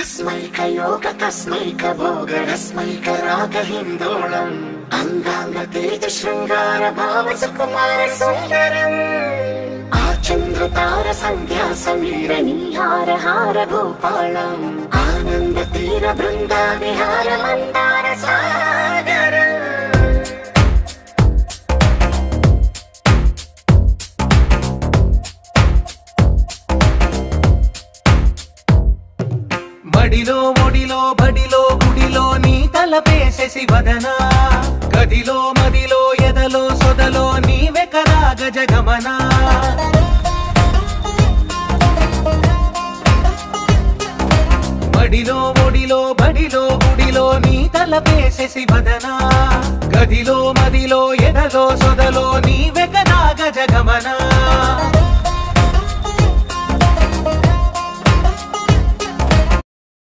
तस्मैक भोगरस्मैक रागहिन्दोळम् अंगांग तेज शृंगार भाव सुकुमार सुंदरम् आचंद्र तार संध्या समीर नीहार हार भूपालम् आनंद तीर बृंदा विहार मंदार सागरम् మడిలో ఒడిలో బడిలో గుడిలో నీ తలపేసేసి వదనా గదిలో మదిలో ఎదలో సొదలో నీవే కదా గజగమనా మడిలో ఒడిలో బడిలో గుడిలో నీ తలపేసేసి వదనా గదిలో మదిలో ఎదలో సొదలో నీవే కదా గజగమనా